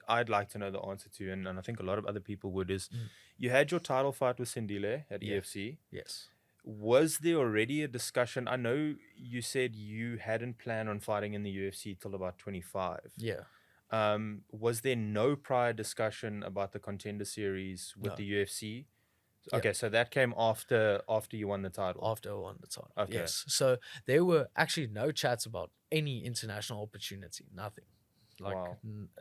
I'd like to know the answer to, and I think a lot of other people would, is you had your title fight with Sindile at Yeah. EFC. Yes. Was there already a discussion? I know you said you hadn't planned on fighting in the UFC till about 25. Yeah. Was there no prior discussion about the Contender Series with No. the UFC? Yeah. Okay, so that came after you won the title. After I won the title. Okay. Yes. So there were actually no chats about any international opportunity. Nothing. Like, Wow.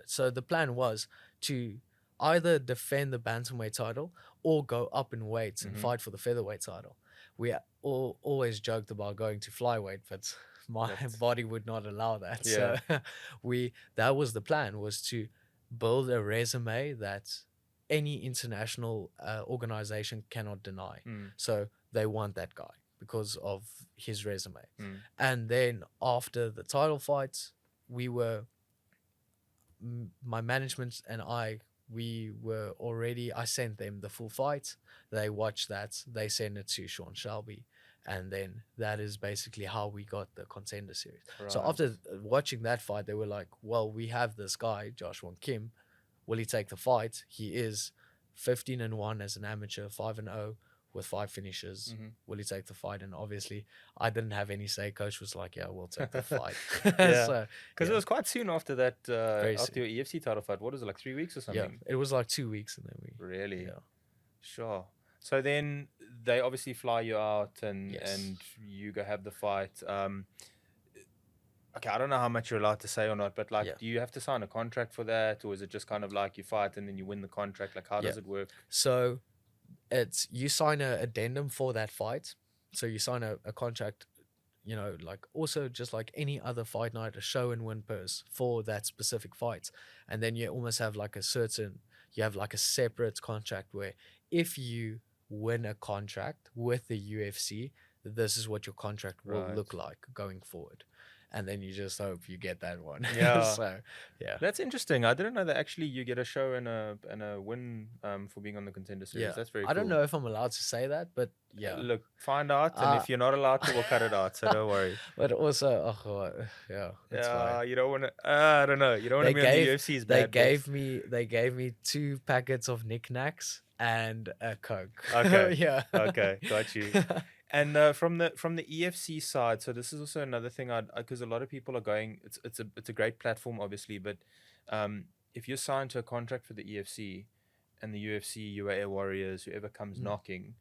so the plan was to either defend the bantamweight title or go up in weights and fight for the featherweight title. We always joked about going to flyweight, but my That's- body would not allow that. Yeah. So that was the plan, was to build a resume that any international organization cannot deny. Mm, So they want that guy because of his resume. mm. And then after the title fights, my management and I sent them the full fight. They watched that. They sent it to Sean Shelby. And then that is basically how we got the Contender Series. So Right. after watching that fight, they were like, well, we have this guy, Joshua Kim. Will he take the fight? He is 15-1 as an amateur, 5-0 with 5 finishes. Mhm. Will he take the fight? And obviously, I didn't have any say. Coach was like, yeah, we'll take the fight. Yeah. So, Because yeah. it was quite soon after that, Very after your EFC title fight. What was it, like 3 weeks or Yeah, something? it was like 2 weeks, and then we. Really? Yeah. Sure. So then they obviously fly you out and Yes. and you go have the fight. Okay, I don't know how much you're allowed to say or not, but like, Yeah. do you have to sign a contract for that, or is it just kind of like you fight and then you win the contract? Like, how does Yeah. it work? So, it's you sign a addendum for that fight. So you sign a contract, like also just like any other fight night, a show and win purse for that specific fight. And then you almost have like you have like a separate contract where if you win a contract with the UFC, this is what your contract will Right. look like going forward. And then you just hope you get that one. Yeah. So, yeah. That's interesting. I didn't know that actually you get a show and a win for being on the Contender Series. Yeah. That's very I cool. don't know if I'm allowed to say that, but yeah. Look, find out, and if you're not allowed to, we'll cut it out. So don't worry. But also, yeah, it's fine. You don't want to. I don't know. You don't want to be on the UFC's They bad gave books. me 2 packets of knick-knacks and a Coke. Okay. Yeah. Okay, got you. And from the EFC side, so this is also another thing, because a lot of people are going. It's a great platform, obviously, but if you're signed to a contract for the EFC, and the UFC, UAA Warriors, whoever comes knocking,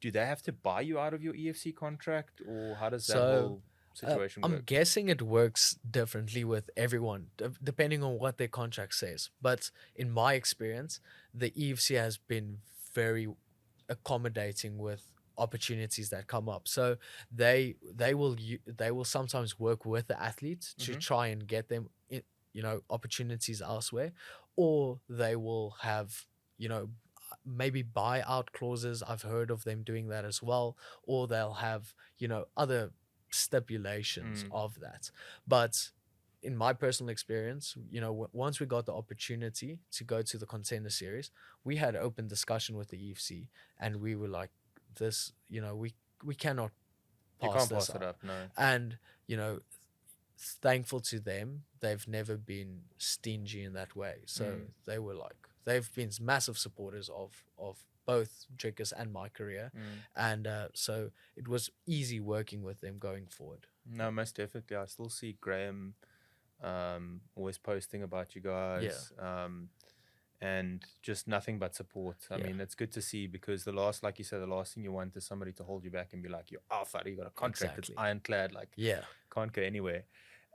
do they have to buy you out of your EFC contract, or how does that So, whole situation I'm work? guessing it works differently with everyone, depending on what their contract says. But in my experience, the EFC has been very accommodating with opportunities that come up. So they will sometimes work with the athletes to try and get them opportunities elsewhere, or they will have maybe buyout clauses. I've heard of them doing that as well, or they'll have other stipulations of that. But in my personal experience, once we got the opportunity to go to the Contender Series, we had open discussion with the EFC, and we were like, this, we cannot You pass can't this pass it up, no. And thankful to them, they've never been stingy in that way. So they were like, they've been massive supporters of both Triggers and my career, and so it was easy working with them going forward. No, most definitely. I still see Graham always posting about you guys. And just nothing but support. I mean, it's good to see, because like you said, the last thing you want is somebody to hold you back and be like, you're alpha, you got a contract, Exactly. it's ironclad, like, Yeah. can't go anywhere.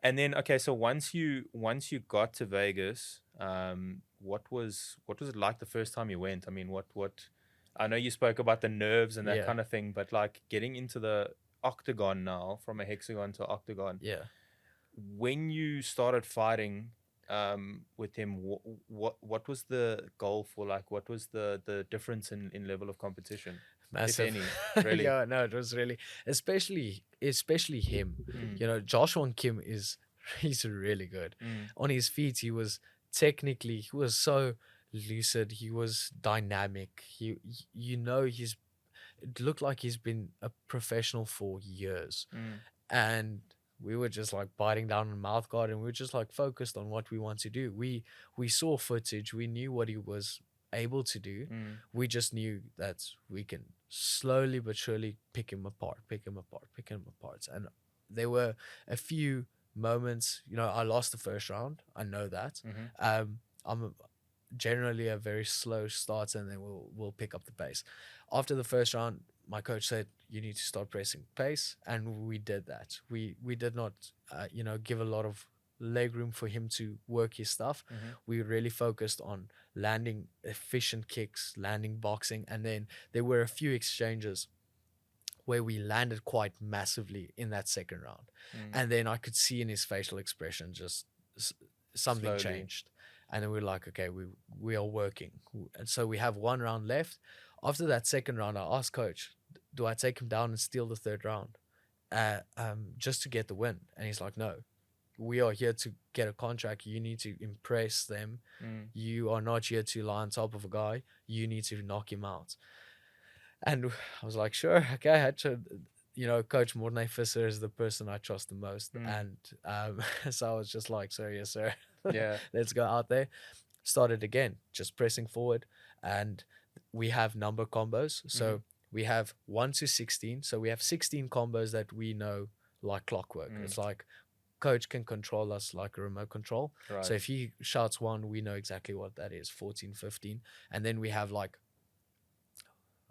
And then, okay, so once you got to Vegas, what was it like the first time you went? I mean, what I know you spoke about the nerves and that kind of thing, but like getting into the octagon now, from a hexagon to octagon. Yeah. When you started fighting with him, what was the goal for, like, what was the difference in level of competition? Massive. If any, really? Yeah, no, it was really, especially him. Joshua Kim he's really good. On his feet, he was so lucid. He was dynamic. It looked like he's been a professional for years. And we were just like biting down on mouth guard, and we were just like focused on what we want to do. We saw footage, we knew what he was able to do. We just knew that we can slowly but surely pick him apart, and there were a few moments. I lost the first round, I know that. I'm generally a very slow starter, and then we'll pick up the pace. After the first round, my coach said, you need to start pressing pace, and we did that. We did not give a lot of leg room for him to work his stuff. We really focused on landing efficient kicks, landing boxing, and then there were a few exchanges where we landed quite massively in that second round. And then I could see in his facial expression just something Slowly. changed. And then we're like, okay, we are working. And so we have one round left. After that second round, I asked coach, do I take him down and steal the third round just to get the win? And he's like, no, we are here to get a contract. You need to impress them. You are not here to lie on top of a guy. You need to knock him out. And I was like, sure, okay. Coach Mornay Visser is the person I trust the most. And so I was just like, sir, yes, sir. Yeah. Let's go out there. Started again, just pressing forward. And we have number combos. So we have 1 to 16. So we have 16 combos that we know like clockwork. It's like coach can control us like a remote control. Right. So if he shouts 1, we know exactly what that is, 14, 15. And then we have like,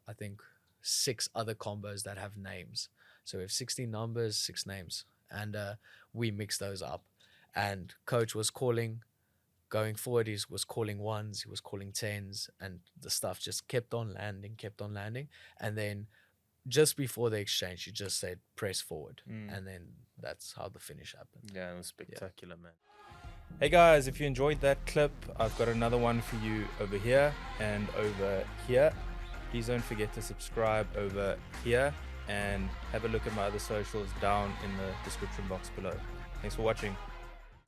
I think 6 other combos that have names. So we have 16 numbers, 6 names, and we mix those up. And coach was calling, going forward, he was calling 1s, he was calling 10s, and the stuff just kept on landing. And then just before the exchange, he just said, press forward. And then that's how the finish happened. Yeah, it was spectacular, man. Hey guys, if you enjoyed that clip, I've got another one for you over here and over here. Please don't forget to subscribe over here and have a look at my other socials down in the description box below. Thanks for watching.